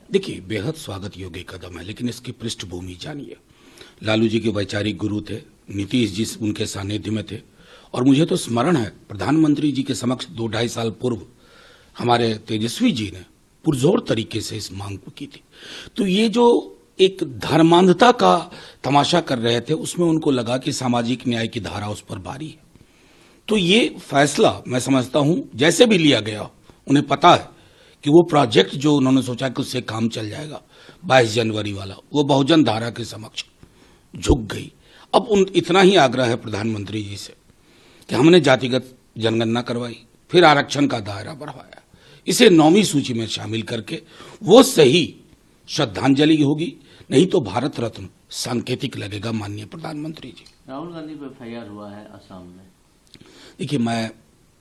देखिए, बेहद स्वागत योग्य कदम है, लेकिन इसकी पृष्ठभूमि जानिए। लालू जी के वैचारिक गुरु थे, नीतीश जी उनके सानिध्य में थे, और मुझे तो स्मरण है प्रधानमंत्री जी के समक्ष 2-2.5 साल पूर्व हमारे तेजस्वी जी ने पुरजोर तरीके से इस मांग को की थी। तो ये जो एक धर्मांधता का तमाशा कर रहे थे, उसमें उनको लगा कि सामाजिक न्याय की धारा उस पर भारी है। तो ये फैसला मैं समझता हूं जैसे भी लिया गया, उन्हें पता है कि वो प्रोजेक्ट जो उन्होंने सोचा कि उससे काम चल जाएगा 22 जनवरी वाला, वो बहुजन धारा के समक्ष झुक गई। अब इतना ही आग्रह है प्रधानमंत्री जी से कि हमने जातिगत जनगणना करवाई, फिर आरक्षण का दायरा बढ़ाया, इसे 9वीं सूची में शामिल करके वो सही श्रद्धांजलि होगी, नहीं तो भारत रत्न सांकेतिक लगेगा। माननीय प्रधानमंत्री जी, राहुल गांधी पर एफआईआर हुआ है असम में। देखिए, मैं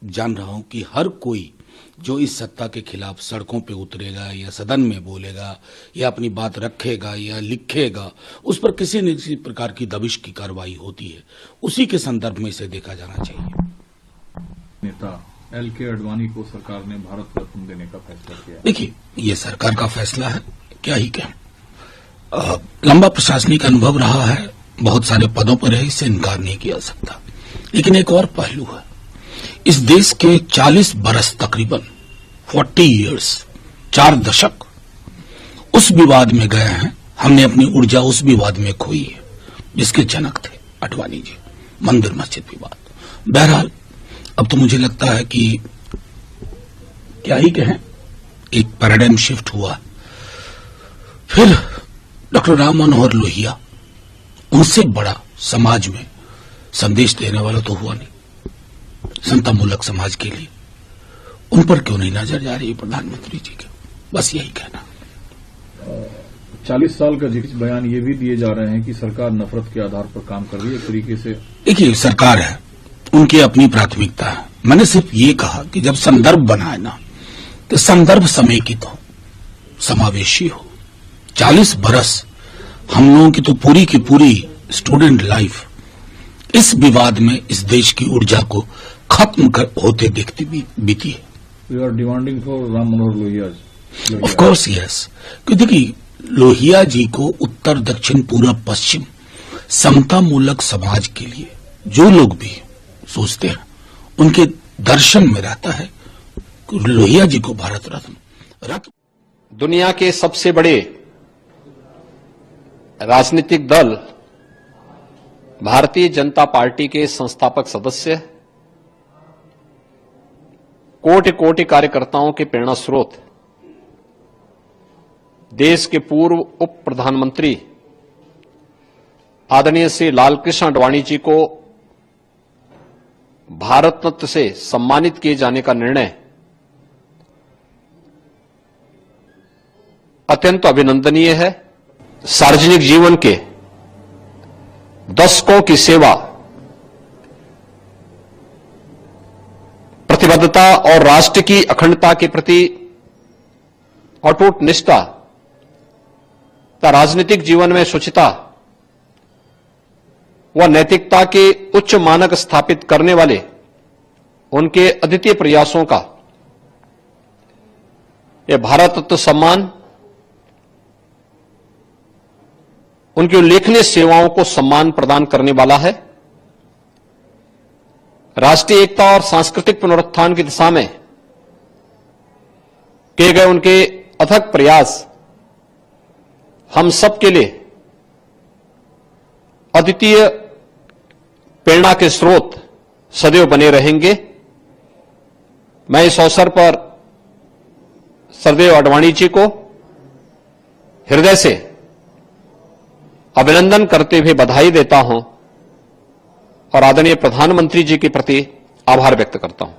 जान रहा हूं कि हर कोई जो इस सत्ता के खिलाफ सड़कों पे उतरेगा या सदन में बोलेगा या अपनी बात रखेगा या लिखेगा, उस पर किसी न किसी प्रकार की दबिश की कार्रवाई होती है। उसी के संदर्भ में इसे देखा जाना चाहिए। नेता एल.के. आडवाणी को सरकार ने भारत रत्न देने का फैसला किया। देखिए, ये सरकार का फैसला है, क्या ही कहें। लंबा प्रशासनिक अनुभव रहा है, बहुत सारे पदों पर है, इससे इनकार नहीं किया सकता। लेकिन एक और पहलू है, इस देश के 40 बरस, तकरीबन 40 इयर्स, 4 दशक उस विवाद में गए हैं। हमने अपनी ऊर्जा उस विवाद में खोई है जिसके जनक थे आडवाणी जी, मंदिर मस्जिद विवाद। बहरहाल अब तो मुझे लगता है कि क्या ही कहें, एक पैराडाइम शिफ्ट हुआ। फिर डॉक्टर राम मनोहर लोहिया, उनसे बड़ा समाज में संदेश देने वाला तो हुआ नहीं समतामूलक समाज के लिए। उन पर क्यों नहीं नजर जा रही प्रधानमंत्री जी की, बस यही कहना। 40 साल का जिक्र बयान ये भी दिए जा रहे हैं कि सरकार नफरत के आधार पर काम कर रही है एक तरीके से। देखिए, सरकार है, उनकी अपनी प्राथमिकता है। मैंने सिर्फ ये कहा कि जब संदर्भ बनाए ना, तो संदर्भ समेकित हो, समावेशी हो। 40 बरस हम लोगों की तो पूरी की पूरी स्टूडेंट लाइफ इस विवाद में इस देश की ऊर्जा को खत्म होते देखती बीती है। We are demanding for Ram Manohar Lohia. Of course yes, क्योंकि देखिए, लोहिया जी को उत्तर दक्षिण पूर्व पश्चिम समतामूलक समाज के लिए जो लोग भी सोचते हैं, उनके दर्शन में रहता है कि लोहिया जी को भारत रत्न। दुनिया के सबसे बड़े राजनीतिक दल भारतीय जनता पार्टी के संस्थापक सदस्य, कोटि कोटि कार्यकर्ताओं के प्रेरणा स्रोत, देश के पूर्व उप प्रधानमंत्री आदरणीय श्री लालकृष्ण आडवाणी जी को भारत रत्न से सम्मानित किए जाने का निर्णय अत्यंत अभिनंदनीय है। सार्वजनिक जीवन के दशकों की सेवा, प्रतिबद्धता और राष्ट्र की अखंडता के प्रति अटूट निष्ठा तथा राजनीतिक जीवन में शुचिता व नैतिकता के उच्च मानक स्थापित करने वाले उनके अद्वितीय प्रयासों का यह भारत रत्न सम्मान उनकी उल्लेखनीय सेवाओं को सम्मान प्रदान करने वाला है। राष्ट्रीय एकता और सांस्कृतिक पुनरुत्थान की दिशा में किए गए उनके अथक प्रयास हम सब के लिए अद्वितीय प्रेरणा के स्रोत सदैव बने रहेंगे। मैं इस अवसर पर सरदेव आडवाणी जी को हृदय से अभिनंदन करते हुए बधाई देता हूं और आदरणीय प्रधानमंत्री जी के प्रति आभार व्यक्त करता हूं।